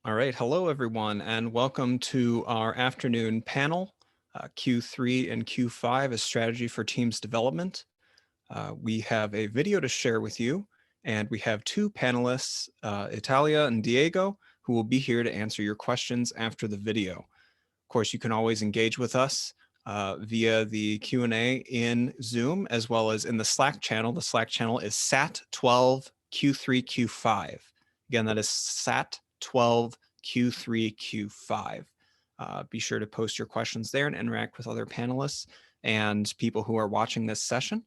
All right, hello everyone, and welcome to our afternoon panel, Q3 and Q5 is Strategy for Teams Development. We have a video to share with you, and we have two panelists, Italia and Diego, who will be here to answer your questions after the video. Of course, you can always engage with us via the Q&A in Zoom, as well as in the Slack channel. The Slack channel is SAT12Q3Q5. Again, that is SAT12Q3Q5. Be sure to post your questions there and interact with other panelists and people who are watching this session.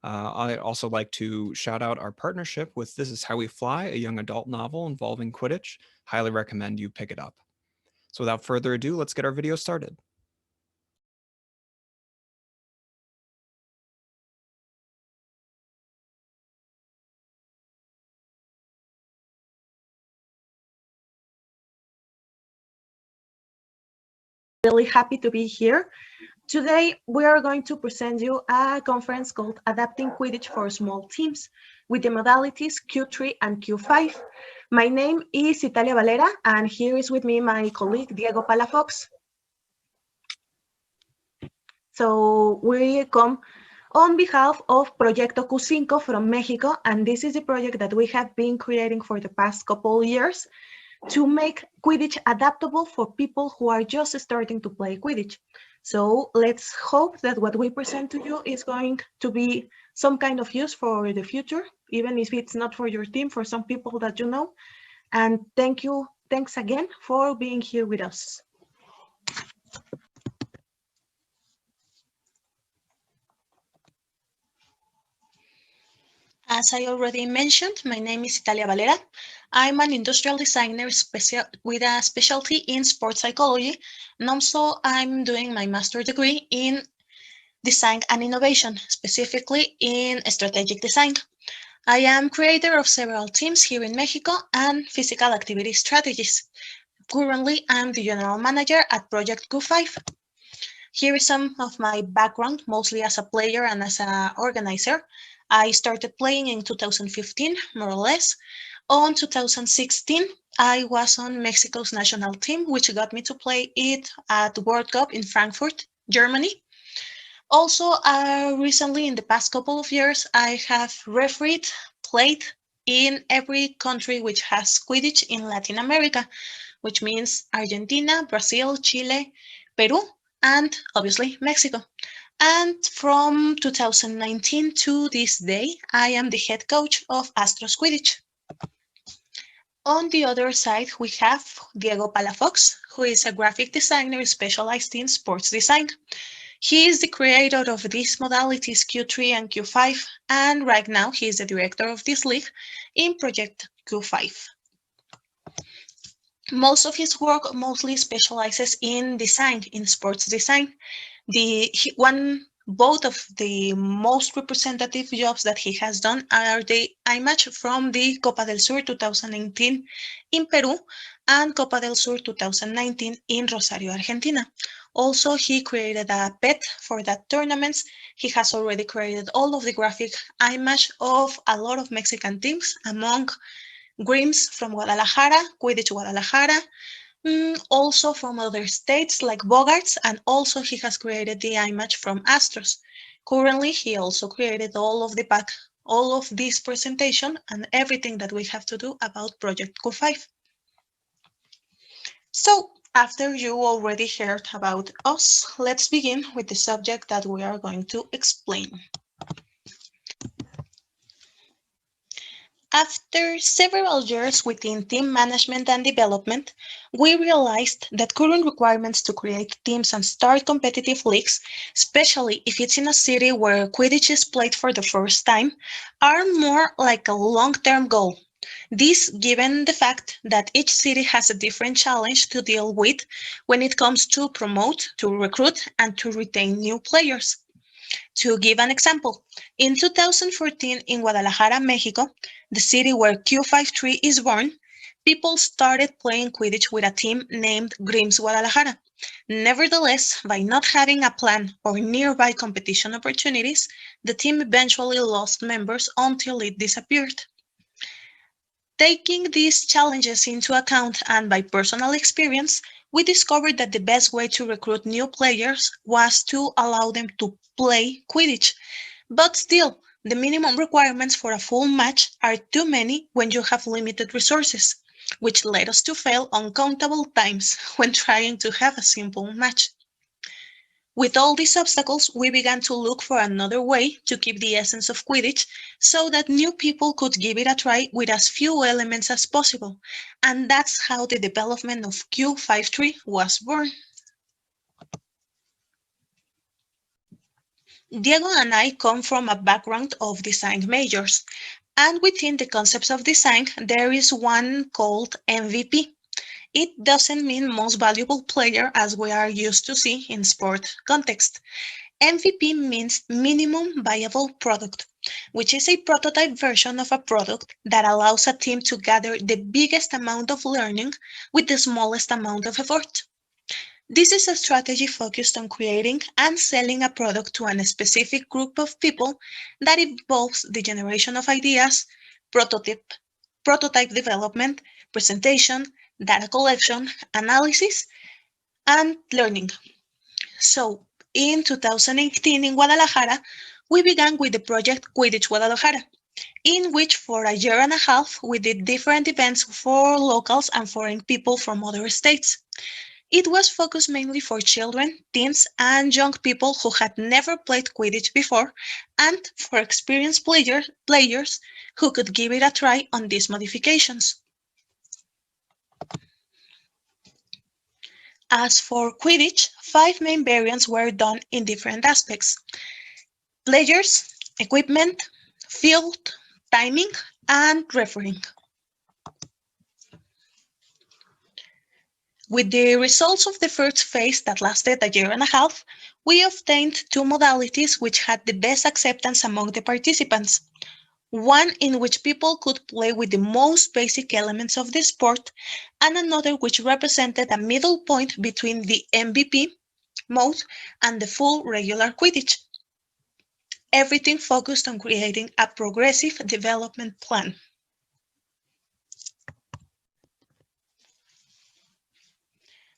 I'd also like to shout out our partnership with This Is How We Fly, a young adult novel involving Quidditch. Highly recommend you pick it up. So without further ado, let's get our video started. Really happy to be here. Today, we are going to present you a conference called Adapting Quidditch for Small Teams with the modalities Q3 and Q5. My name is Italia Valera, and here is with me my colleague Diego Palafox. So we come on behalf of Proyecto Q5 from Mexico, and this is a project that we have been creating for the past couple years to make Quidditch adaptable for people who are just starting to play Quidditch. So let's hope that what we present to you is going to be some kind of use for the future, even if it's not for your team, for some people that you know. And thanks again for being here with us. As I already mentioned, my name is Italia Valera. I'm an industrial designer with a specialty in sports psychology, and also I'm doing my master's degree in design and innovation, specifically in strategic design. I am creator of several teams here in Mexico and physical activity strategies. Currently, I'm the general manager at Project Q5. Here is some of my background, mostly as a player and as an organizer. I started playing in 2015, more or less. On 2016, I was on Mexico's national team, which got me to play it at the World Cup in Frankfurt, Germany. Also, recently, in the past couple of years, I have refereed, played in every country which has Quidditch in Latin America, which means Argentina, Brazil, Chile, Peru, and obviously Mexico. And from 2019 to this day, I am the head coach of Astros Quidditch. On the other side, we have Diego Palafox, who is a graphic designer specialized in sports design. He is the creator of these modalities Q3 and Q5, and right now he is the director of this league in Project Q5. Most of his work mostly specializes in design, in sports design. Both of the most representative jobs that he has done are the image from the Copa del Sur 2018 in Peru and Copa del Sur 2019 in Rosario, Argentina. Also, he created a pet for that tournament. He has already created all of the graphic image of a lot of Mexican teams, among Grims from Guadalajara, Quidditch Guadalajara, also from other states like Bogarts, and also he has created the image from Astros. Currently, he also created all of this presentation and everything that we have to do about Project Q5. So, after you already heard about us, let's begin with the subject that we are going to explain. After several years within team management and development, we realized that current requirements to create teams and start competitive leagues, especially if it's in a city where Quidditch is played for the first time, are more like a long-term goal. This given the fact that each city has a different challenge to deal with when it comes to promote, to recruit, and to retain new players. To give an example, in 2014 in Guadalajara, Mexico, the city where Q53 is born, people started playing Quidditch with a team named Grims Guadalajara. Nevertheless, by not having a plan or nearby competition opportunities, the team eventually lost members until it disappeared. Taking these challenges into account and by personal experience, we discovered that the best way to recruit new players was to allow them to play Quidditch. But still, the minimum requirements for a full match are too many when you have limited resources, which led us to fail uncountable times when trying to have a simple match. With all these obstacles, we began to look for another way to keep the essence of Quidditch so that new people could give it a try with as few elements as possible. And that's how the development of Q53 was born. Diego and I come from a background of design majors, and within the concepts of design, there is one called MVP. It doesn't mean most valuable player as we are used to see in sport context. MVP means minimum viable product, which is a prototype version of a product that allows a team to gather the biggest amount of learning with the smallest amount of effort. This is a strategy focused on creating and selling a product to a specific group of people that involves the generation of ideas, prototype, prototype development, presentation, data collection, analysis, and learning. So, in 2018 in Guadalajara, we began with the project Quidditch Guadalajara, in which for a year and a half we did different events for locals and foreign people from other states. It was focused mainly for children, teens, and young people who had never played Quidditch before, and for experienced players who could give it a try on these modifications. As for Quidditch, 5 main variants were done in different aspects: players, equipment, field, timing, and refereeing. With the results of the first phase that lasted a year and a half, we obtained 2 modalities which had the best acceptance among the participants. One in which people could play with the most basic elements of the sport, and another which represented a middle point between the MVP mode and the full regular Quidditch. Everything focused on creating a progressive development plan.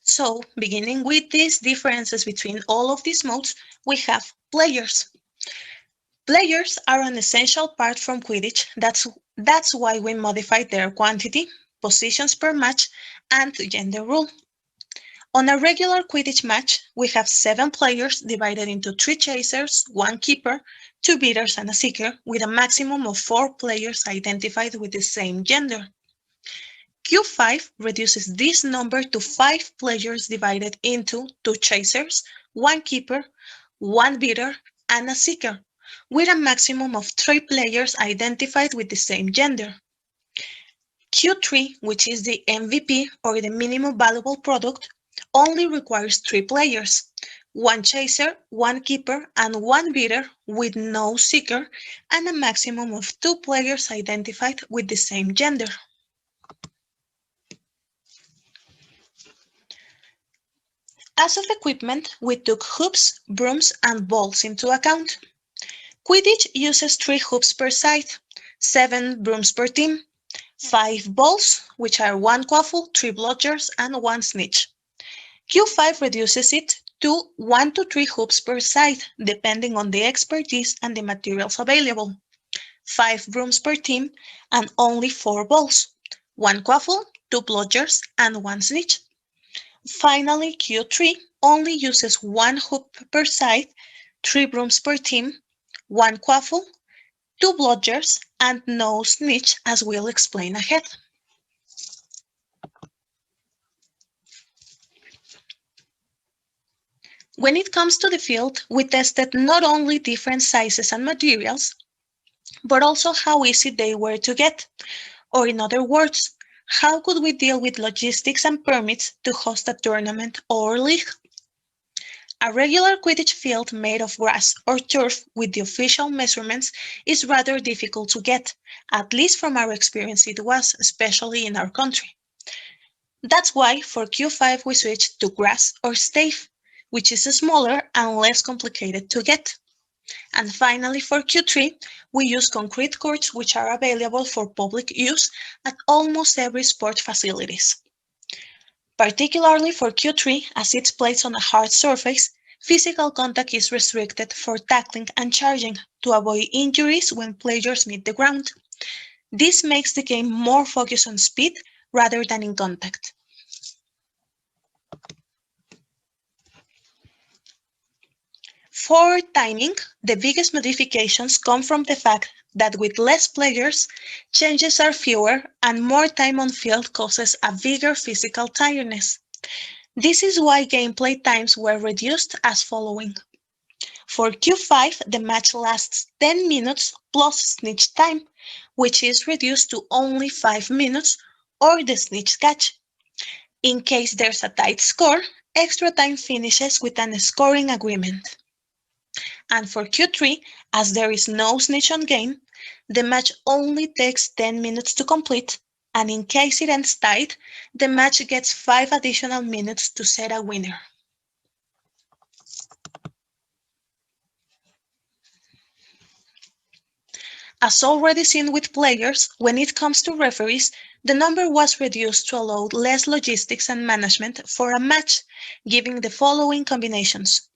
So, beginning with these differences between all of these modes, we have players. Players are an essential part from Quidditch. That's why we modified their quantity, positions per match, and gender rule. On a regular Quidditch match, we have 7 players divided into 3 chasers, 1 keeper, 2 beaters, and a seeker, with a maximum of 4 players identified with the same gender. Q5 reduces this number to 5 players divided into 2 chasers, 1 keeper, 1 beater, and a seeker, with a maximum of 3 players identified with the same gender. Q3, which is the MVP or the minimum valuable product, only requires 3 players, 1 chaser, 1 keeper, and 1 beater with no seeker, and a maximum of 2 players identified with the same gender. As of equipment, we took hoops, brooms, and balls into account. Quidditch uses 3 hoops per side, 7 brooms per team, 5 balls, which are 1 quaffle, 3 bludgers, and 1 snitch. Q5 reduces it to 1 to 3 hoops per side, depending on the expertise and the materials available, 5 brooms per team, and only 4 balls, 1 quaffle, 2 bludgers, and 1 snitch. Finally, Q3 only uses 1 hoop per side, 3 brooms per team, 1 quaffle, 2 bludgers, and no snitch, as we'll explain ahead. When it comes to the field, we tested not only different sizes and materials, but also how easy they were to get. Or in other words, how could we deal with logistics and permits to host a tournament or league? A regular Quidditch field made of grass or turf with the official measurements is rather difficult to get, at least from our experience it was, especially in our country. That's why for Q5 we switched to grass or stave, which is smaller and less complicated to get. And finally, for Q3, we use concrete courts which are available for public use at almost every sport facilities. Particularly for Q3, as it's placed on a hard surface, physical contact is restricted for tackling and charging to avoid injuries when players meet the ground. This makes the game more focused on speed rather than in contact. For timing, the biggest modifications come from the fact that with less players, changes are fewer and more time on field causes a bigger physical tiredness. This is why gameplay times were reduced as following. For Q5, the match lasts 10 minutes plus snitch time, which is reduced to only 5 minutes, or the snitch catch. In case there's a tight score, extra time finishes with an scoring agreement. And for Q3, as there is no snitch on game, the match only takes 10 minutes to complete, and in case it ends tied, the match gets 5 additional minutes to set a winner. As already seen with players, when it comes to referees, the number was reduced to allow less logistics and management for a match, giving the following combinations.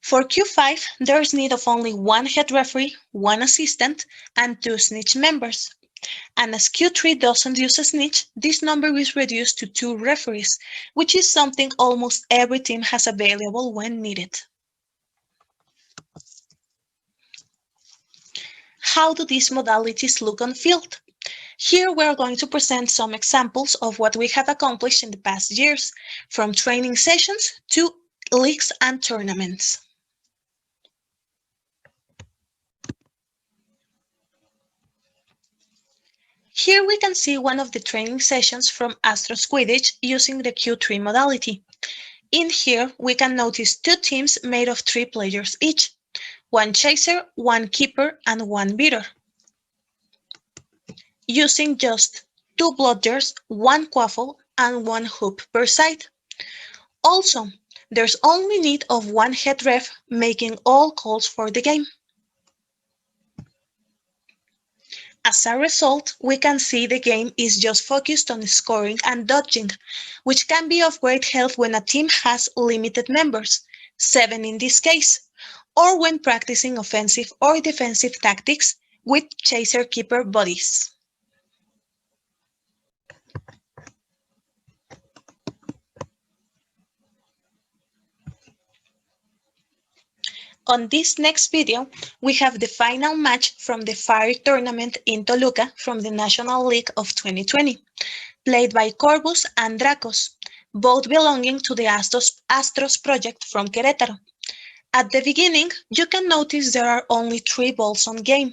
For Q5, there is need of only one head referee, one assistant, and 2 snitch members. And as Q3 doesn't use a snitch, this number is reduced to 2 referees, which is something almost every team has available when needed. How do these modalities look on field? Here we are going to present some examples of what we have accomplished in the past years, from training sessions to leagues and tournaments. Here we can see one of the training sessions from Astros Quidditch using the Q3 modality. In here, we can notice 2 teams made of 3 players each, 1 chaser, 1 keeper, and 1 beater, using just 2 blodgers, 1 quaffle, and 1 hoop per side. Also, there's only need of 1 head ref making all calls for the game. As a result, we can see the game is just focused on scoring and dodging, which can be of great help when a team has limited members, 7 in this case, or when practicing offensive or defensive tactics with chaser-keeper buddies. On this next video, we have the final match from the Fire Tournament in Toluca from the National League of 2020, played by Corvus and Dracos, both belonging to the Astros project from Querétaro. At the beginning, you can notice there are only 3 balls on game,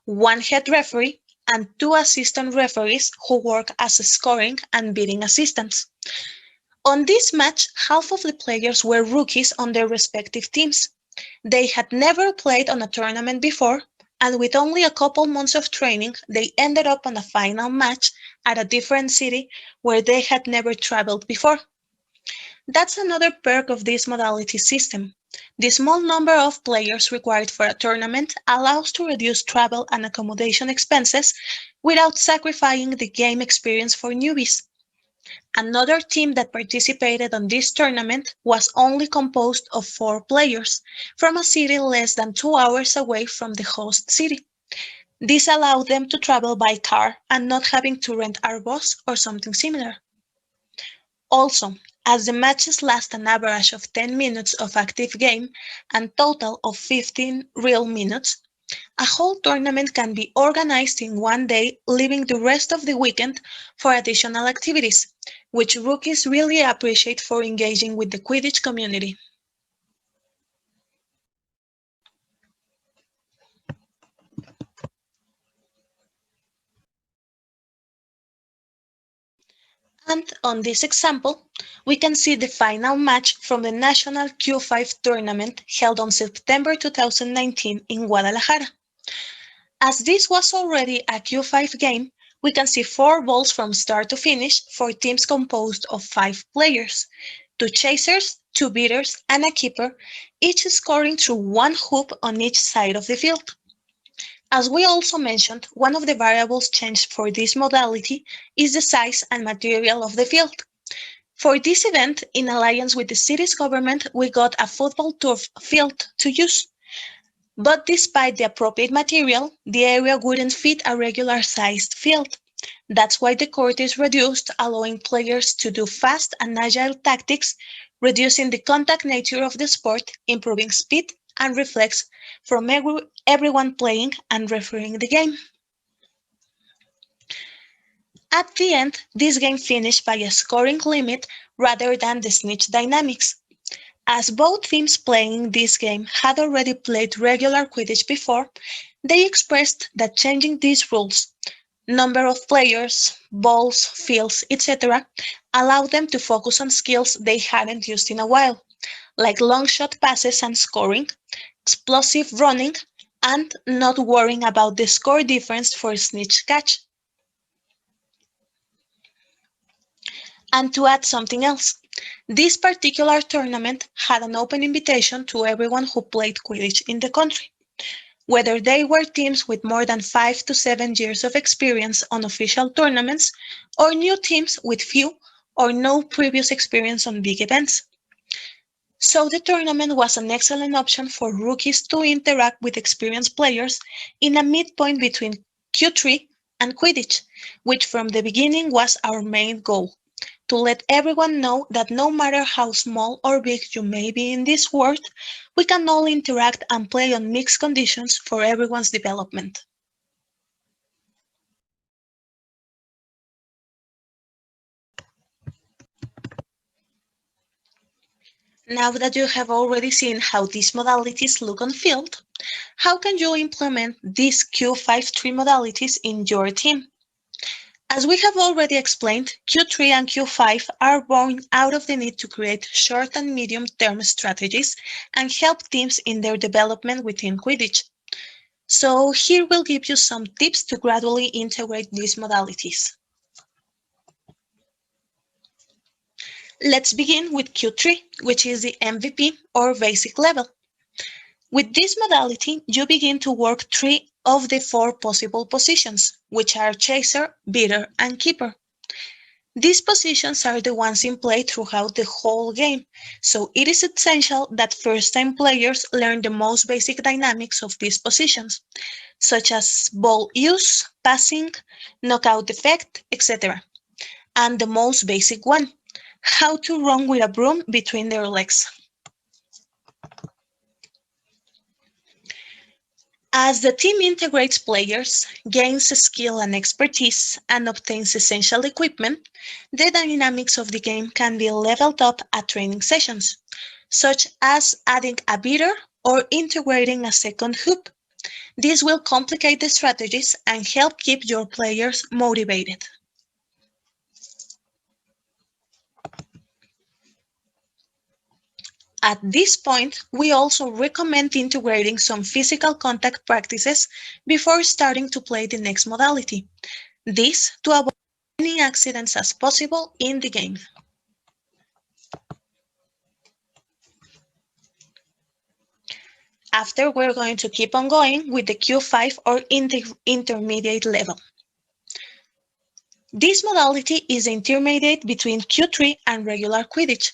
1 head referee, and 2 assistant referees who work as scoring and bidding assistants. On this match, half of the players were rookies on their respective teams. They had never played on a tournament before, and with only a couple months of training, they ended up on a final match at a different city where they had never traveled before. That's another perk of this modality system. The small number of players required for a tournament allows to reduce travel and accommodation expenses without sacrificing the game experience for newbies. Another team that participated on this tournament was only composed of 4 players from a city less than 2 hours away from the host city. This allowed them to travel by car and not having to rent a bus or something similar. Also, as the matches last an average of 10 minutes of active game and total of 15 real minutes, a whole tournament can be organized in one day, leaving the rest of the weekend for additional activities, which rookies really appreciate for engaging with the Quidditch community. And on this example, we can see the final match from the National Q5 tournament held on September 2019 in Guadalajara. As this was already a Q5 game, we can see 4 balls from start to finish for teams composed of 5 players, two chasers, two beaters, and a keeper, each scoring through one hoop on each side of the field. As we also mentioned, one of the variables changed for this modality is the size and material of the field. For this event, in alliance with the city's government, we got a football turf field to use. But despite the appropriate material, the area wouldn't fit a regular-sized field. That's why the court is reduced, allowing players to do fast and agile tactics, reducing the contact nature of the sport, improving speed and reflex from everyone playing and refereeing the game. At the end, this game finished by a scoring limit rather than the snitch dynamics. As both teams playing this game had already played regular Quidditch before, they expressed that changing these rules, number of players, balls, fields, etc., allowed them to focus on skills they hadn't used in a while, like long shot passes and scoring, explosive running, and not worrying about the score difference for snitch catch. And to add something else, this particular tournament had an open invitation to everyone who played Quidditch in the country, whether they were teams with more than 5 to 7 years of experience on official tournaments or new teams with few or no previous experience on big events. So the tournament was an excellent option for rookies to interact with experienced players in a midpoint between Q3 and Quidditch, which from the beginning was our main goal, to let everyone know that no matter how small or big you may be in this world, we can all interact and play on mixed conditions for everyone's development. Now that you have already seen how these modalities look on field, how can you implement these Q5-3 modalities in your team? As we have already explained, Q3 and Q5 are born out of the need to create short and medium-term strategies and help teams in their development within Quidditch. So here we'll give you some tips to gradually integrate these modalities. Let's begin with Q3, which is the MVP or basic level. With this modality, you begin to work 3 of the 4 possible positions, which are chaser, beater, and keeper. These positions are the ones in play throughout the whole game, so it is essential that first-time players learn the most basic dynamics of these positions, such as ball use, passing, knockout effect, etc. And the most basic one, how to run with a broom between their legs. As the team integrates players, gains skill and expertise, and obtains essential equipment, the dynamics of the game can be leveled up at training sessions, such as adding a beater or integrating a second hoop. This will complicate the strategies and help keep your players motivated. At this point, we also recommend integrating some physical contact practices before starting to play the next modality. This to avoid as many accidents as possible in the game. After, we're going to keep on going with the Q5 or intermediate level. This modality is intermediate between Q3 and regular Quidditch.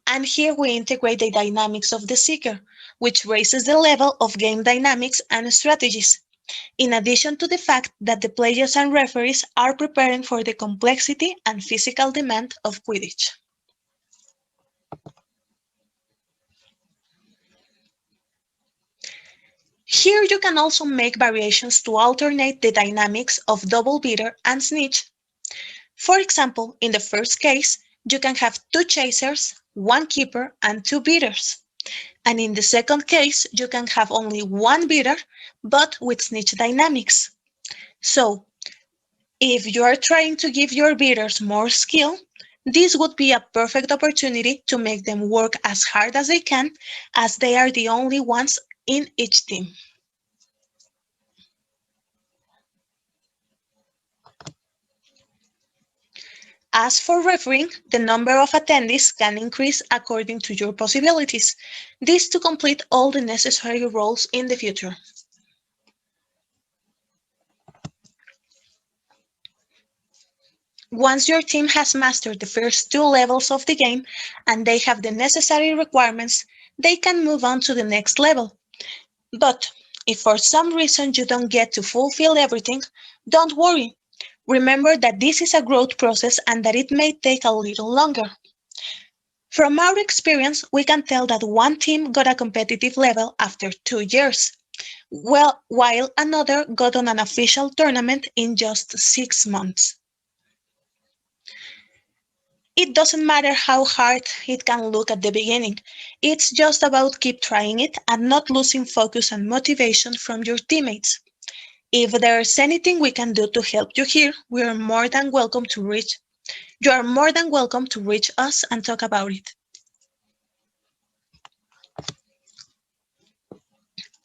And here we integrate the dynamics of the seeker, which raises the level of game dynamics and strategies, in addition to the fact that the players and referees are preparing for the complexity and physical demand of Quidditch. Here you can also make variations to alternate the dynamics of double beater and snitch. For example, in the first case, you can have 2 chasers, 1 keeper, and 2 beaters. And in the second case, you can have only 1 beater, but with snitch dynamics. So, if you are trying to give your beaters more skill, this would be a perfect opportunity to make them work as hard as they can, as they are the only ones in each team. As for refereeing, the number of attendees can increase according to your possibilities. This to complete all the necessary roles in the future. Once your team has mastered the first 2 levels of the game and they have the necessary requirements, they can move on to the next level. But if for some reason you don't get to fulfill everything, don't worry. Remember that this is a growth process and that it may take a little longer. From our experience, we can tell that one team got a competitive level after 2 years, while another got on an official tournament in just 6 months. It doesn't matter how hard it can look at the beginning. It's just about keep trying it and not losing focus and motivation from your teammates. If there's anything we can do to help you here, you are more than welcome to reach us and talk about it.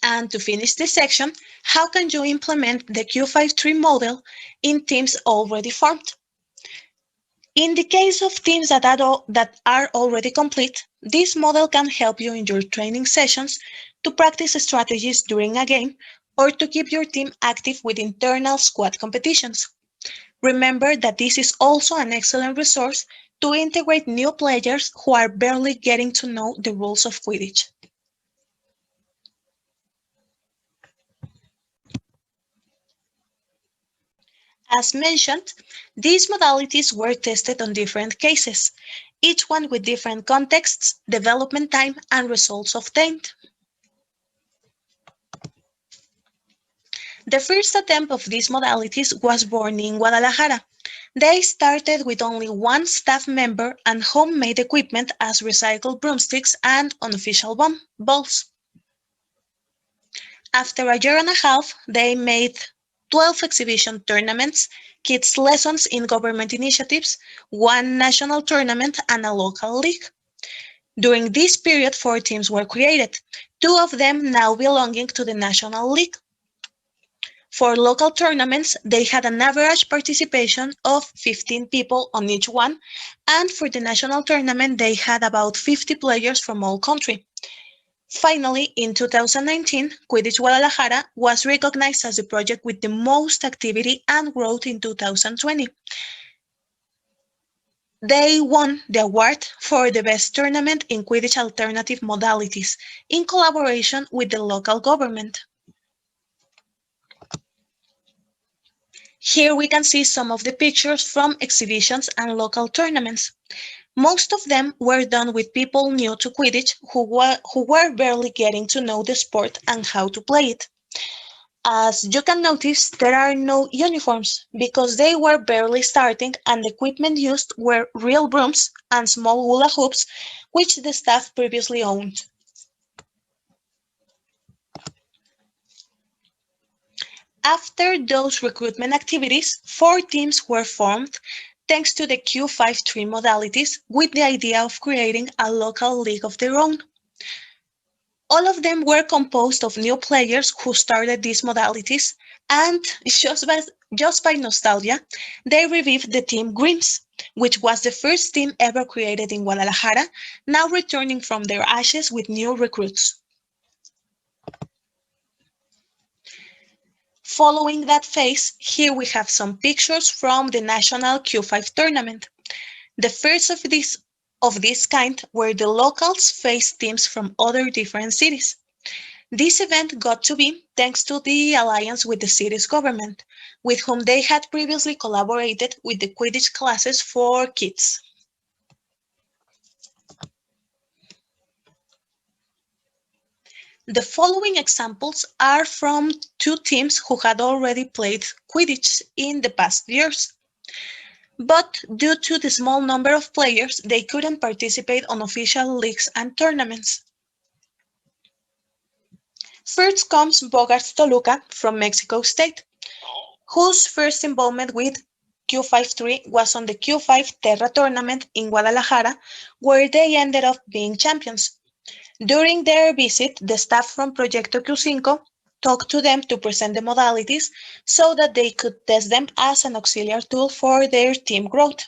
And to finish this section, how can you implement the Q53 model in teams already formed? In the case of teams that are already complete, this model can help you in your training sessions to practice strategies during a game or to keep your team active with internal squad competitions. Remember that this is also an excellent resource to integrate new players who are barely getting to know the rules of Quidditch. As mentioned, these modalities were tested on different cases, each one with different contexts, development time, and results obtained. The first attempt of these modalities was born in Guadalajara. They started with only one staff member and homemade equipment as recycled broomsticks and unofficial balls. After a year and a half, they made 12 exhibition tournaments, kids' lessons in government initiatives, one national tournament, and a local league. During this period, 4 teams were created, 2 of them now belonging to the National League. For local tournaments, they had an average participation of 15 people on each one, and for the national tournament, they had about 50 players from all country. Finally, in 2019, Quidditch Guadalajara was recognized as the project with the most activity and growth in 2020. They won the award for the best tournament in Quidditch alternative modalities in collaboration with the local government. Here we can see some of the pictures from exhibitions and local tournaments. Most of them were done with people new to Quidditch who were barely getting to know the sport and how to play it. As you can notice, there are no uniforms because they were barely starting and the equipment used were real brooms and small hula hoops which the staff previously owned. After those recruitment activities, 4 teams were formed thanks to the Q53 modalities with the idea of creating a local league of their own. All of them were composed of new players who started these modalities, and just by nostalgia, they revived the team Grims, which was the first team ever created in Guadalajara, now returning from their ashes with new recruits. Following that phase, here we have some pictures from the National Q5 tournament. The first of this kind where the locals faced teams from other different cities. This event got to be thanks to the alliance with the city's government, with whom they had previously collaborated with the Quidditch classes for kids. The following examples are from 2 teams who had already played Quidditch in the past years. But due to the small number of players, they couldn't participate on official leagues and tournaments. First comes Bogarts Toluca from Mexico State, whose first involvement with Q53 was on the Q5 Terra tournament in Guadalajara, where they ended up being champions. During their visit, the staff from Proyecto Q5 talked to them to present the modalities so that they could test them as an auxiliary tool for their team growth.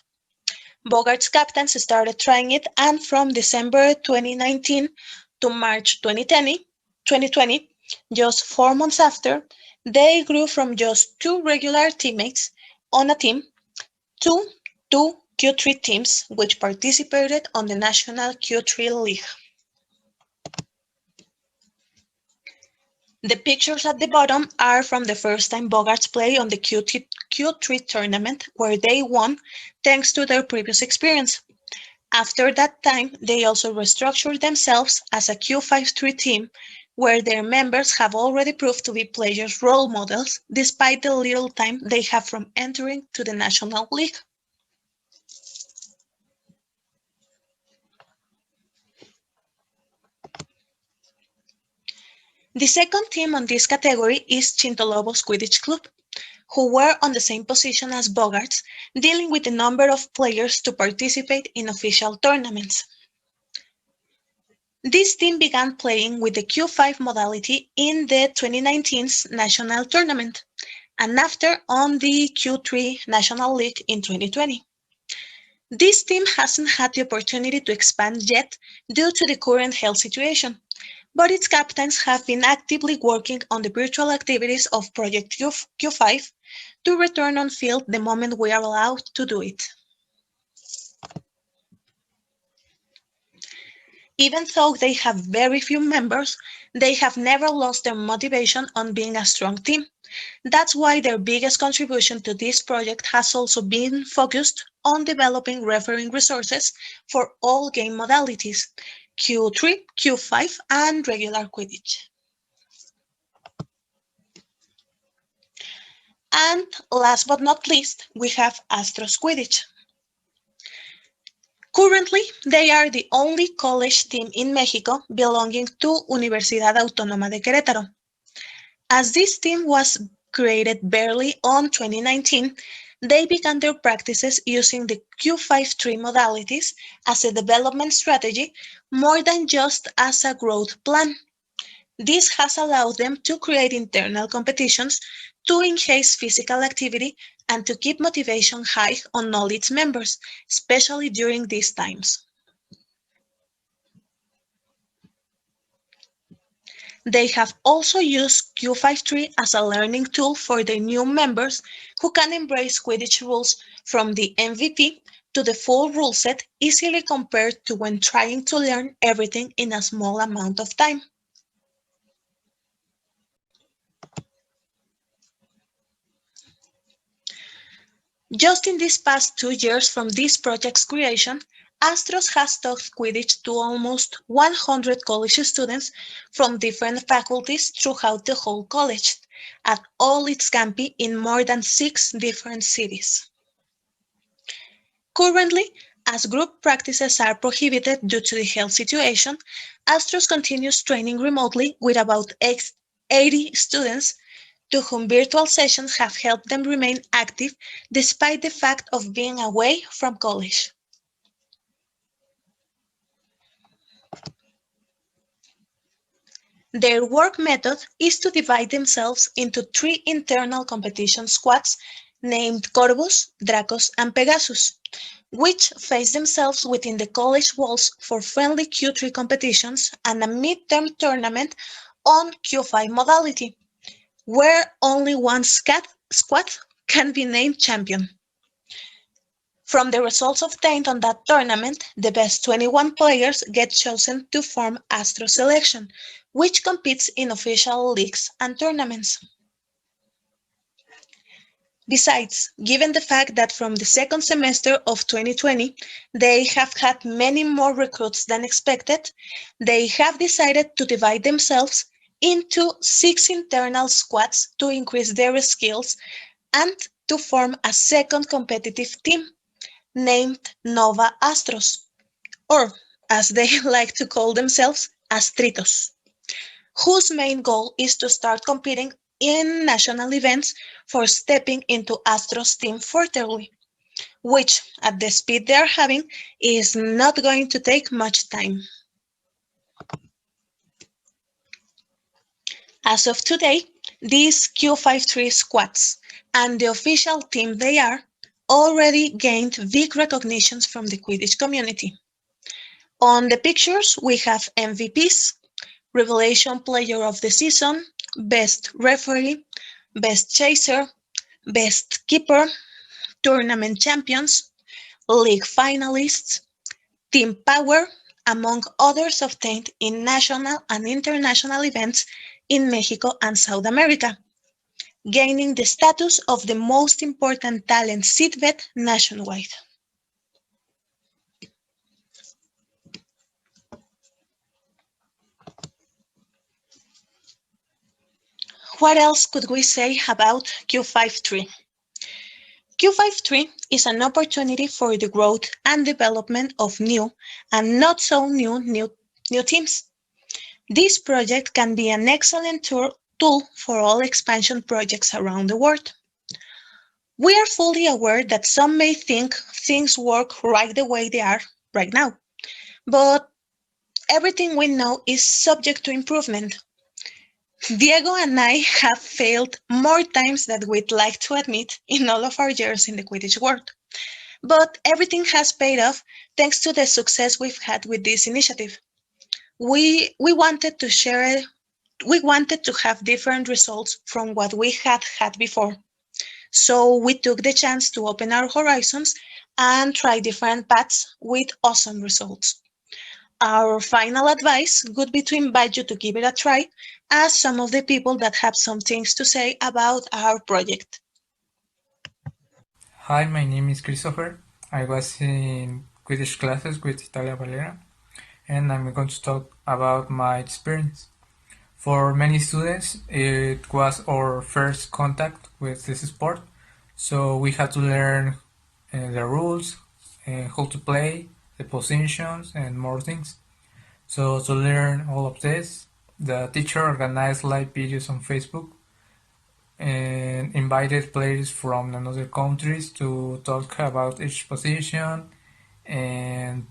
Bogart's captains started trying it, and from December 2019 to March 2020, just 4 months after, they grew from just 2 regular teammates on a team to 2 Q3 teams, which participated on the National Q3 League. The pictures at the bottom are from the first time Bogarts played on the Q3 tournament, where they won thanks to their previous experience. After that time, they also restructured themselves as a Q53 team, where their members have already proved to be players' role models, despite the little time they have from entering to the National League. The second team on this category is Shinto Lobos Quidditch Club, who were on the same position as Bogarts, dealing with the number of players to participate in official tournaments. This team began playing with the Q5 modality in the 2019 National Tournament, and after on the Q3 National League in 2020. This team hasn't had the opportunity to expand yet due to the current health situation, but its captains have been actively working on the virtual activities of Project Q5 to return on field the moment we are allowed to do it. Even though they have very few members, they have never lost their motivation on being a strong team. That's why their biggest contribution to this project has also been focused on developing refereeing resources for all game modalities, Q3, Q5, and regular Quidditch. And last but not least, we have Astros Quidditch. Currently, they are the only college team in Mexico belonging to Universidad Autónoma de Querétaro. As this team was created barely on 2019, they began their practices using the Q53 modalities as a development strategy more than just as a growth plan. This has allowed them to create internal competitions to enhance physical activity and to keep motivation high on all its members, especially during these times. They have also used Q53 as a learning tool for their new members who can embrace Quidditch rules from the MVP to the full rule set easily compared to when trying to learn everything in a small amount of time. Just in these past 2 years from this project's creation, Astros has taught Quidditch to almost 100 college students from different faculties throughout the whole college, at all its campi in more than 6 different cities. Currently, as group practices are prohibited due to the health situation, Astros continues training remotely with about 80 students to whom virtual sessions have helped them remain active despite the fact of being away from college. Their work method is to divide themselves into 3 internal competition squads named Corvus, Dracos, and Pegasus, which face themselves within the college walls for friendly Q3 competitions and a midterm tournament on Q5 modality, where only one squad can be named champion. From the results obtained on that tournament, the best 21 players get chosen to form Astro Selection, which competes in official leagues and tournaments. Besides, given the fact that from the second semester of 2020, they have had many more recruits than expected, they have decided to divide themselves into 6 internal squads to increase their skills and to form a second competitive team named Nova Astros, or as they like to call themselves, Astritos, whose main goal is to start competing in national events for stepping into Astros team furtherly, which at the speed they are having is not going to take much time. As of today, these Q53 squads and the official team they are already gained big recognitions from the Quidditch community. On the pictures, we have MVPs, Revelation Player of the Season, Best Referee, Best Chaser, Best Keeper, Tournament Champions, League Finalists, Team Power, among others obtained in national and international events in Mexico and South America, gaining the status of the most important talent seedbed nationwide. What else could we say about Q53? Q53 is an opportunity for the growth and development of new and not so new teams. This project can be an excellent tool for all expansion projects around the world. We are fully aware that some may think things work right the way they are right now, but everything we know is subject to improvement. Diego and I have failed more times than we'd like to admit in all of our years in the Quidditch world. But everything has paid off thanks to the success we've had with this initiative. We wanted to have different results from what we had before. So we took the chance to open our horizons and try different paths with awesome results. Our final advice would be to invite you to give it a try, as some of the people that have some things to say about our project. Hi, my name is Christopher. I was in Quidditch classes with Italia Valera, and I'm going to talk about my experience. For many students, it was our first contact with this sport, so we had to learn the rules, how to play, the positions, and more things. So to learn all of this, the teacher organized live videos on Facebook and invited players from another countries to talk about each position and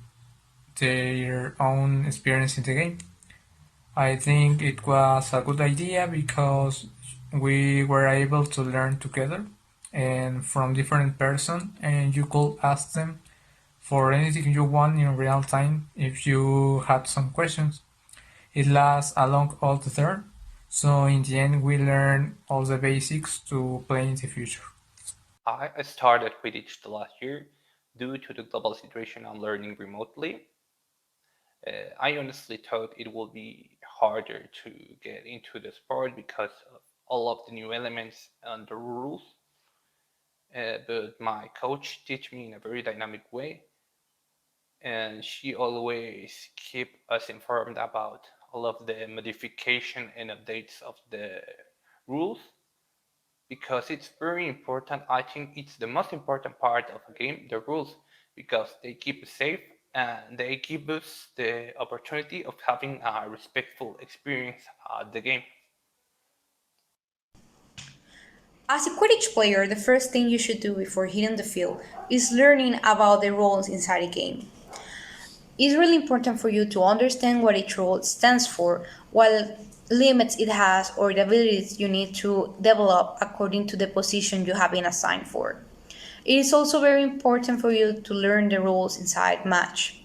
their own experience in the game. I think it was a good idea because we were able to learn together and from different persons, and you could ask them for anything you want in real time if you had some questions. It lasts along all the term, so in the end we learn all the basics to play in the future. I started Quidditch the last year due to the global situation and learning remotely. I honestly thought it would be harder to get into the sport because of all of the new elements and the rules. But my coach teach me in a very dynamic way, and she always keep us informed about all of the modification and updates of the rules, because it's very important. I think it's the most important part of a game, the rules, because they keep us safe and they give us the opportunity of having a respectful experience at the game. As a Quidditch player, the first thing you should do before hitting the field is learning about the rules inside a game. It's really important for you to understand what each rule stands for, what limits it has, or the abilities you need to develop according to the position you have been assigned for. It is also very important for you to learn the rules inside match.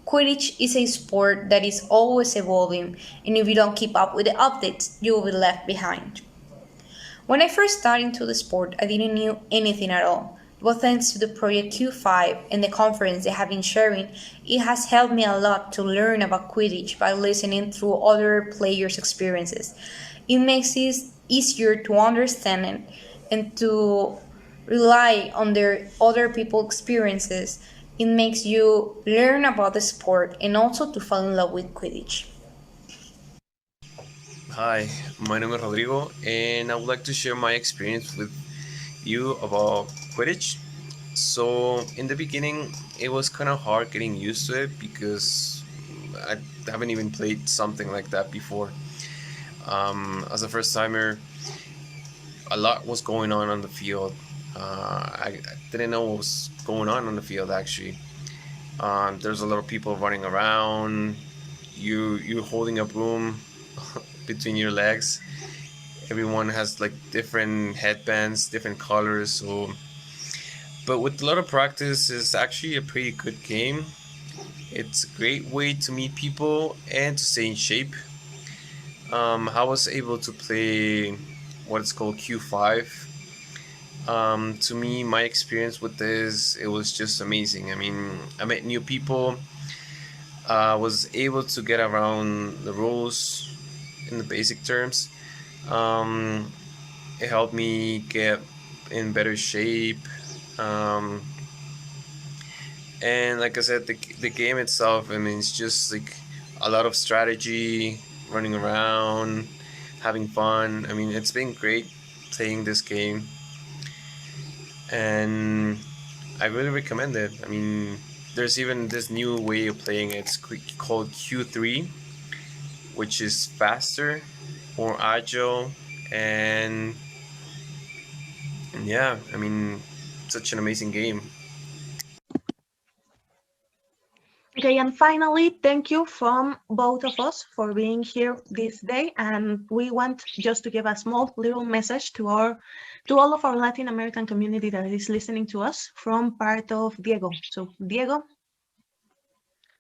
Quidditch is a sport that is always evolving, and if you don't keep up with the updates, you will be left behind. When I first started into the sport, I didn't know anything at all. But thanks to the Project Q5 and the conference they have been sharing, it has helped me a lot to learn about Quidditch by listening through other players' experiences. It makes it easier to understand it and to rely on their other people's experiences. It makes you learn about the sport and also to fall in love with Quidditch. Hi, my name is Rodrigo, and I would like to share my experience with you about Quidditch. So, in the beginning, it was kind of hard getting used to it because I haven't even played something like that before. As a first timer, a lot was going on the field. I didn't know what was going on the field actually. There's a lot of people running around. You holding a broom between your legs. Everyone has like different headbands, different colors. So but with a lot of practice, it's actually a pretty good game. It's a great way to meet people and to stay in shape. I was able to play what is called Q5. To me, my experience with this, it was just amazing. I mean, I met new people. I was able to get around the rules in the basic terms. Um, it helped me get in better shape. Um, and like I said, the game itself, I mean, it's just like a lot of strategy, running around, having fun. I mean, it's been great playing this game, and I really recommend it. I mean, there's even this new way of playing it. It's called Q3, which is faster, more agile, and yeah, I mean, such an amazing game. Okay, and finally, thank you from both of us for being here this day. And we want just to give a small little message to all of our Latin American community that is listening to us from part of Diego. So, Diego.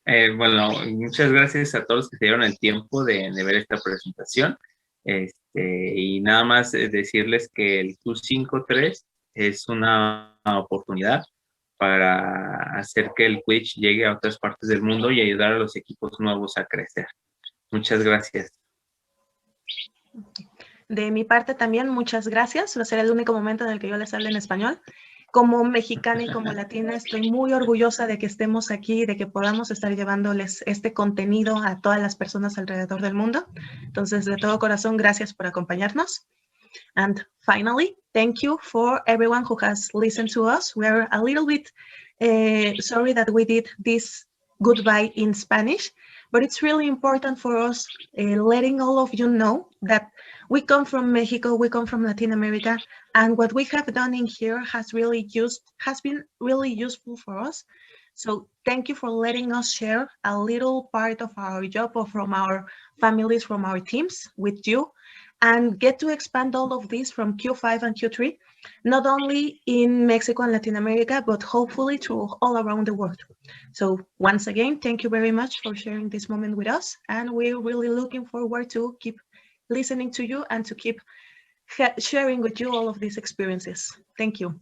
Bueno, muchas gracias a todos que se dieron el tiempo de ver esta presentación. Y nada más decirles que el Q53 es una oportunidad para hacer que el Quidditch llegue a otras partes del mundo y ayudar a los equipos nuevos a crecer. Muchas gracias. De mi parte también, muchas gracias. Va a ser el único momento en el que yo les hable en español. Como mexicana y como latina, estoy muy orgullosa de que estemos aquí, de que podamos estar llevándoles este contenido a todas las personas alrededor del mundo. Entonces, de todo corazón, gracias por acompañarnos. And finally, thank you for everyone who has listened to us. We're a little bit sorry that we did this goodbye in Spanish, but it's really important for us letting all of you know that we come from Mexico, we come from Latin America, and what we have done in here has been really useful for us. So thank you for letting us share a little part of our job or from our families, from our teams with you, and get to expand all of this from Q5 and Q3, not only in Mexico and Latin America, but hopefully to all around the world. So once again, thank you very much for sharing this moment with us. And we're really looking forward to keep listening to you and to keep sharing with you all of these experiences. Thank you.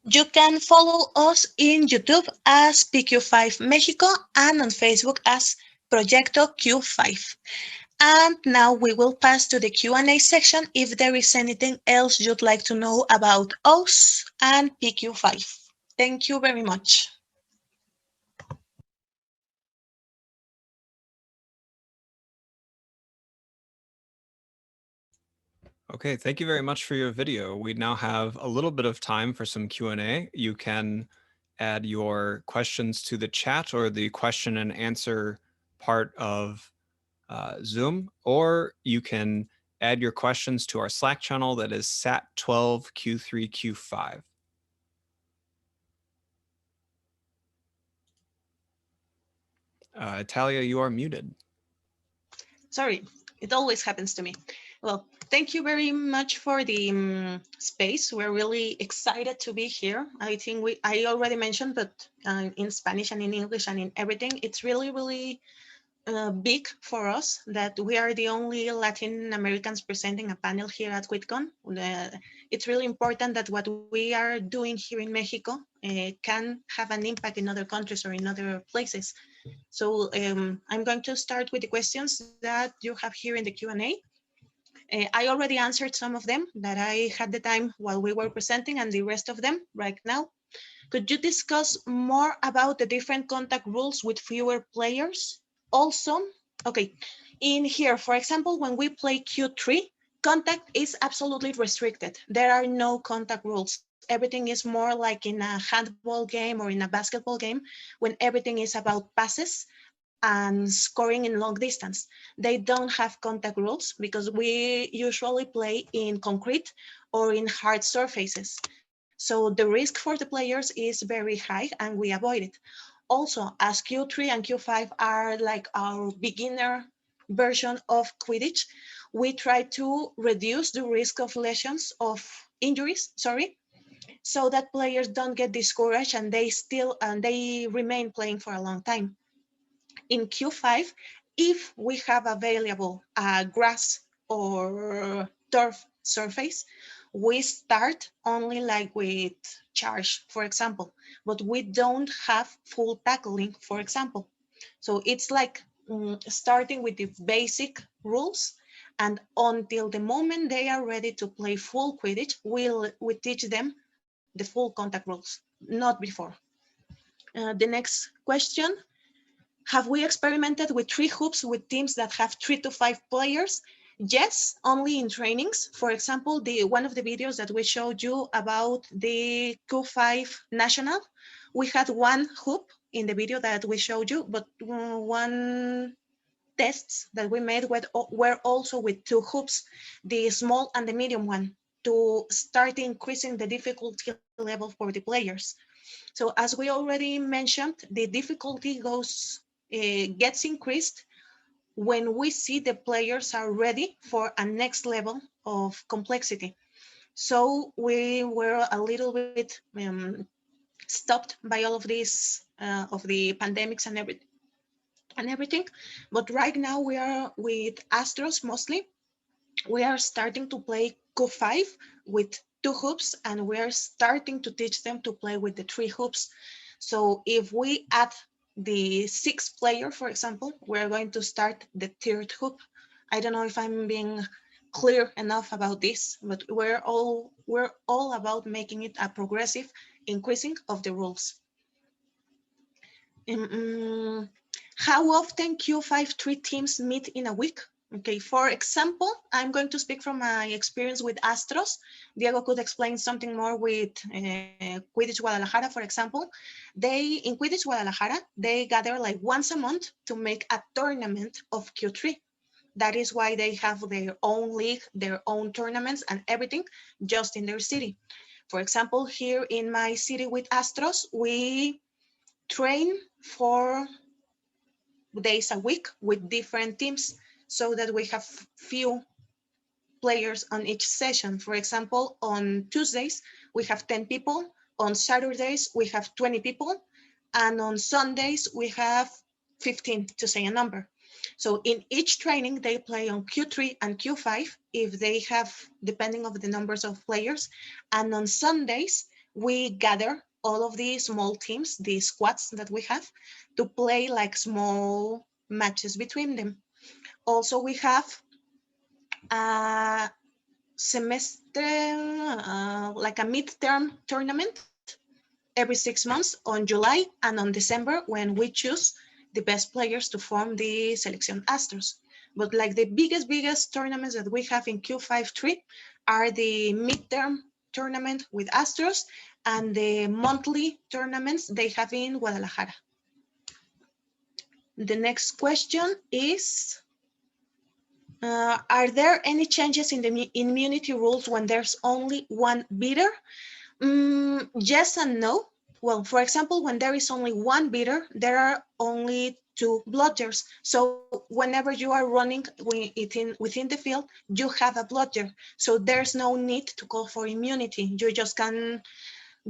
You can follow us in YouTube as PQ5 Mexico and on Facebook as Proyecto Q5. And now we will pass to the Q&A section if there is anything else you'd like to know about us and PQ5. Thank you very much. Okay, thank you very much for your video. We now have a little bit of time for some Q&A. You can add your questions to the chat or the question and answer part of Zoom, or you can add your questions to our Slack channel that is SAT12Q3Q5. Italia, you are muted. Sorry, it always happens to me. Well, thank you very much for the space. We're really excited to be here. I think I already mentioned, but in Spanish and in English and in everything, it's really, really big for us that we are the only Latin Americans presenting a panel here at QuidCon. It's really important that what we are doing here in Mexico can have an impact in other countries or in other places. So I'm going to start with the questions that you have here in the Q&A. I already answered some of them that I had the time while we were presenting, and the rest of them right now. Could you discuss more about the different contact rules with fewer players? Also, okay, in here, for example, when we play Q3, contact is absolutely restricted. There are no contact rules. Everything is more like in a handball game or in a basketball game, when everything is about passes and scoring in long distance. They don't have contact rules because we usually play in concrete or in hard surfaces. So the risk for the players is very high and we avoid it. Also, as Q3 and Q5 are like our beginner version of Quidditch, we try to reduce the risk of lesions, of injuries, sorry, so that players don't get discouraged and they remain playing for a long time. In Q5, if we have available grass or turf surface, we start only like with charge, for example, but we don't have full tackling, for example. So it's like starting with the basic rules, and until the moment they are ready to play full Quidditch, we teach them the full contact rules, not before. The next question: have we experimented with 3 hoops with teams that have 3 to 5 players? Yes, only in trainings. For example, one of the videos that we showed you about the Q5 national, we had 1 hoop in the video that we showed you, but 1 tests that we made were also with 2 hoops, the small and the medium one, to start increasing the difficulty level for the players. So as we already mentioned, the difficulty gets increased when we see the players are ready for a next level of complexity. So we were a little bit stopped by all of this, of the pandemics and everything. But right now we are with Astros mostly. We are starting to play Q5 with 2 hoops, and we are starting to teach them to play with the 3 hoops. So if we add the 6th player, for example, we're going to start the 3rd hoop. I don't know if I'm being clear enough about this, but we're all about making it a progressive increasing of the rules. How often Q5-3 teams meet in a week? Okay, for example, I'm going to speak from my experience with Astros. Diego could explain something more with Quidditch Guadalajara, for example. In Quidditch Guadalajara, they gather like once a month to make a tournament of Q3. That is why they have their own league, their own tournaments and everything just in their city. For example, here in my city with Astros, we train 4 days a week with different teams so that we have few players on each session. For example, on Tuesdays, we have 10 people. On Saturdays, we have 20 people. And on Sundays, we have 15, to say a number. So in each training, they play on Q3 and Q5 if they have, depending on the numbers of players. And on Sundays, we gather all of the small teams, the squads that we have, to play like small matches between them. Also, we have a semester, like a midterm tournament every 6 months on July and on December, when we choose the best players to form the Selección Astros. But like the biggest tournaments that we have in Q5-3 are the midterm tournament with Astros and the monthly tournaments they have in Guadalajara. The next question is, are there any changes in the immunity rules when there's only 1 bidder? Yes and no. Well, for example, when there is only 1 bidder, there are only 2 blodgers. So whenever you are running within the field, you have a blodger. So there's no need to call for immunity. You just can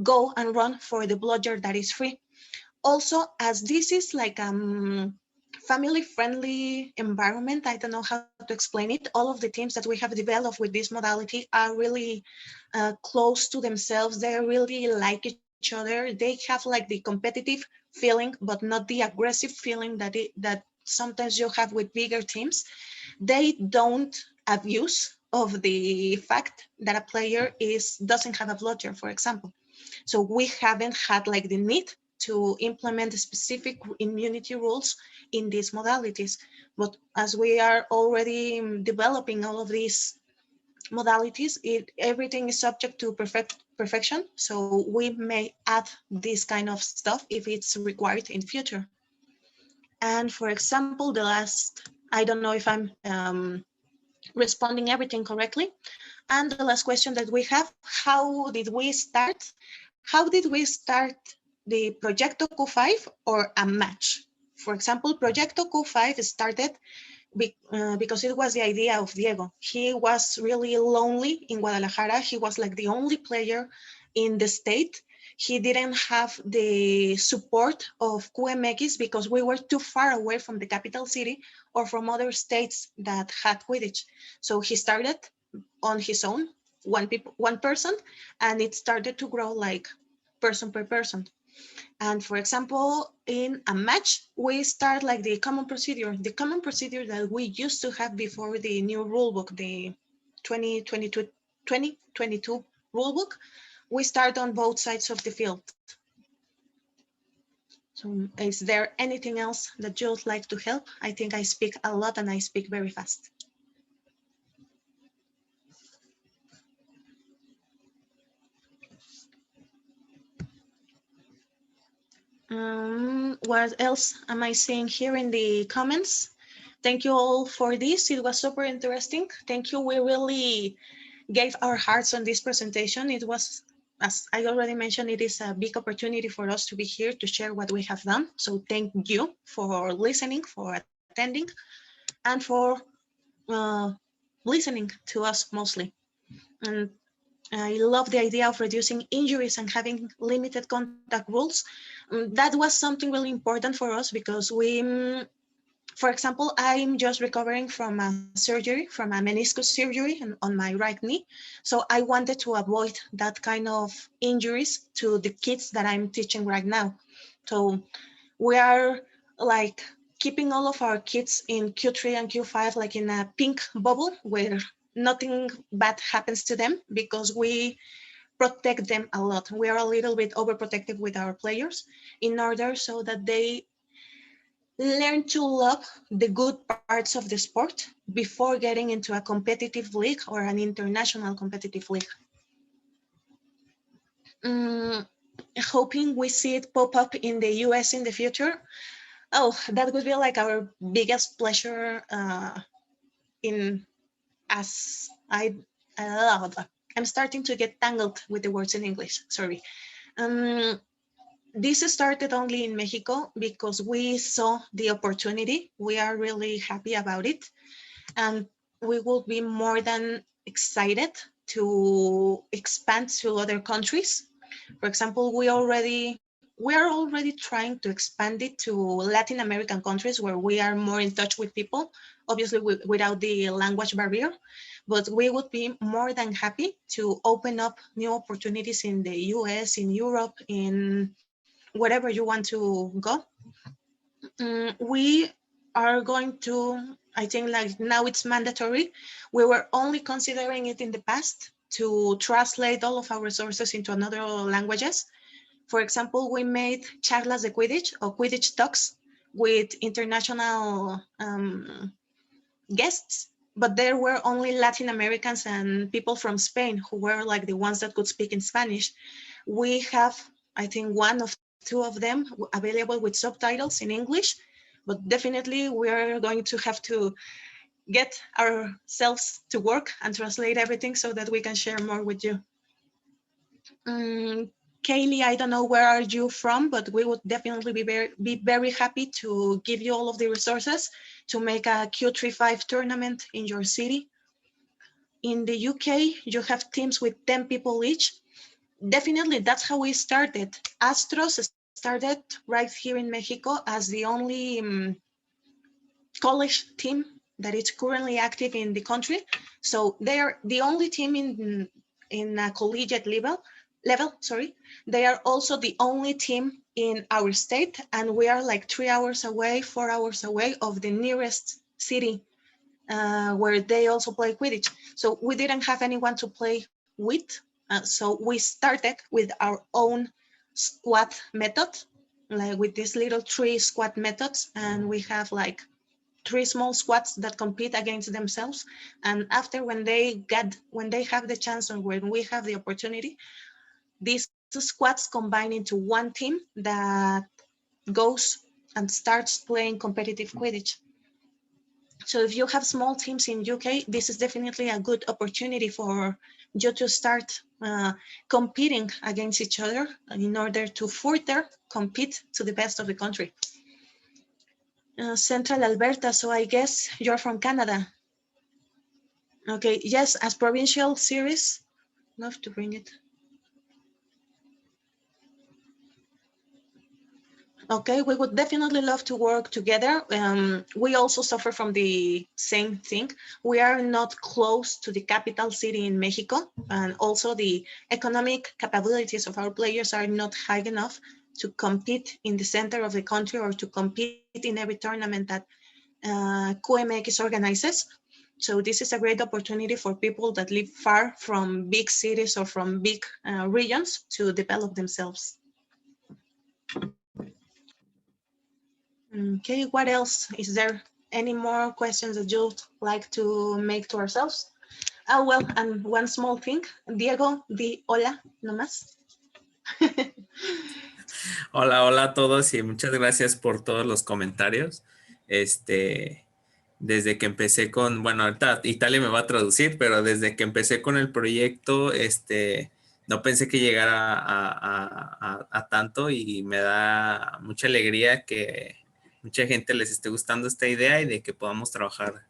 go and run for the blodger that is free. Also, as this is like family-friendly environment, I don't know how to explain it. All of the teams that we have developed with this modality are really close to themselves. They really like each other. They have like the competitive feeling, but not the aggressive feeling that sometimes you have with bigger teams. They don't abuse of the fact that a player doesn't have a blodger, for example. So we haven't had like the need to implement specific immunity rules in these modalities. But as we are already developing all of these modalities, everything is subject to perfection. So we may add this kind of stuff if it's required in the future. And for example, the last, I don't know if I'm responding everything correctly. And the last question that we have, how did we start? How did we start the Proyecto Q5 or a match? For example, Proyecto Q5 started because it was the idea of Diego. He was really lonely in Guadalajara. He was like the only player in the state. He didn't have the support of QMX because we were too far away from the capital city or from other states that had Quidditch. So he started on his own, one person, and it started to grow like person per person. And for example, in a match, we start like the common procedure that we used to have before the new rulebook, the 2022 rulebook. We start on both sides of the field. So is there anything else that you'd like to help? I think I speak a lot and I speak very fast. What else am I seeing here in the comments? Thank you all for this. It was super interesting. Thank you. We really gave our hearts on this presentation. It was, as I already mentioned, it is a big opportunity for us to be here to share what we have done. So thank you for listening, for attending, and for listening to us mostly. And I love the idea of reducing injuries and having limited contact rules. That was something really important for us because we, for example, I'm just recovering from a surgery, from a meniscus surgery on my right knee. So I wanted to avoid that kind of injuries to the kids that I'm teaching right now. So we are like keeping all of our kids in Q3 and Q5 like in a pink bubble where nothing bad happens to them because we protect them a lot. We are a little bit overprotective with our players in order so that they learn to love the good parts of the sport before getting into a competitive league or an international competitive league. Hoping we see it pop up in the US in the future. Oh, that would be like our biggest pleasure I'm starting to get tangled with the words in English, sorry. This started only in Mexico because we saw the opportunity. We are really happy about it. And we will be more than excited to expand to other countries. For example, we are already trying to expand it to Latin American countries where we are more in touch with people, obviously without the language barrier, but we would be more than happy to open up new opportunities in the US, in Europe, in wherever you want to go. We are going to, I think like now it's mandatory. We were only considering it in the past to translate all of our resources into another languages. For example, we made charlas de Quidditch or Quidditch talks with international guests, but there were only Latin Americans and people from Spain who were like the ones that could speak in Spanish. We have, I think, one of two of them available with subtitles in English, but definitely we are going to have to get ourselves to work and translate everything so that we can share more with you. Kaylee, I don't know where are you from, but we would definitely be very happy to give you all of the resources to make a Q35 tournament in your city. In the UK, you have teams with 10 people each. Definitely, that's how we started. Astros started right here in Mexico as the only college team that is currently active in the country. So they are the only team in a collegiate level. They are also the only team in our state, and we are like 3 hours away, 4 hours away of the nearest city where they also play Quidditch. So we didn't have anyone to play with. So we started with our own squad method, like with these little 3 squad methods, and we have like 3 small squads that compete against themselves. And after when they have the chance or when we have the opportunity, these 2 squads combine into one team that goes and starts playing competitive Quidditch. So if you have small teams in UK, this is definitely a good opportunity for you to start competing against each other in order to further compete to the best of the country. Central Alberta, so I guess you're from Canada. Okay, yes, as provincial series, love to bring it. Okay, we would definitely love to work together. We also suffer from the same thing. We are not close to the capital city in Mexico, and also the economic capabilities of our players are not high enough to compete in the center of the country or to compete in every tournament that QMX organizes. So this is a great opportunity for people that live far from big cities or from big regions to develop themselves. Okay, what else? Is there any more questions that you'd like to make to ourselves? Oh, well, and one small thing. Diego, di hola nomás. Hola, hola a todos y muchas gracias por todos los comentarios. Desde que empecé con, bueno, ahorita Italia me va a traducir, pero desde que empecé con el proyecto, no pensé que llegara a tanto y me da mucha alegría que mucha gente les esté gustando esta idea y de que podamos trabajar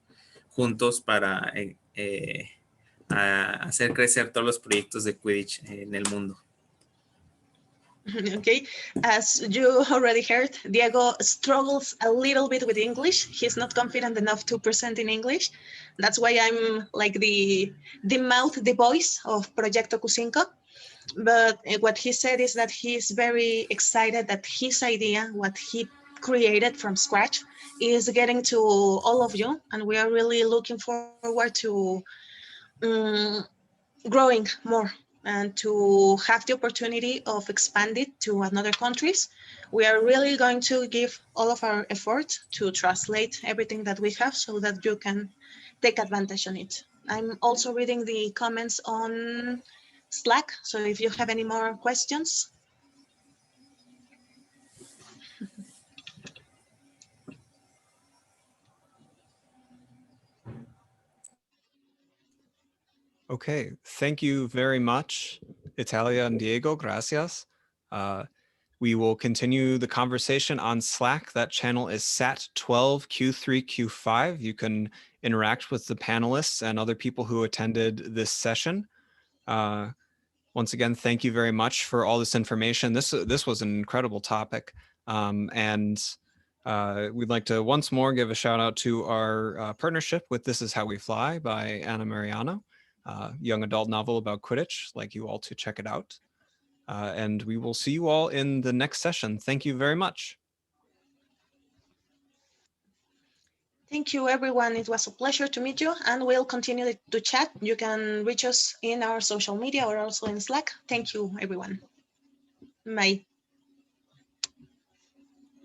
juntos para hacer crecer todos los proyectos de Quidditch en el mundo. Okay, as you already heard, Diego struggles a little bit with English. He's not confident enough to present in English. That's why I'm like the mouth, the voice of Proyecto Q5. But what he said is that he's very excited that his idea, what he created from scratch, is getting to all of you. And we are really looking forward to growing more and to have the opportunity of expand it to other countries. We are really going to give all of our effort to translate everything that we have so that you can take advantage on it. I'm also reading the comments on Slack, so if you have any more questions. Okay, thank you very much, Italia and Diego. Gracias. We will continue the conversation on Slack. That channel is SAT12Q3Q5. You can interact with the panelists and other people who attended this session. Once again, thank you very much for all this information. This was an incredible topic. And we'd like to once more give a shout out to our partnership with This Is How We Fly by Anna Mariano, young adult novel about Quidditch. I'd like you all to check it out. And we will see you all in the next session. Thank you very much. Thank you, everyone. It was a pleasure to meet you, and we'll continue to chat. You can reach us in our social media or also in Slack. Thank you, everyone. Bye.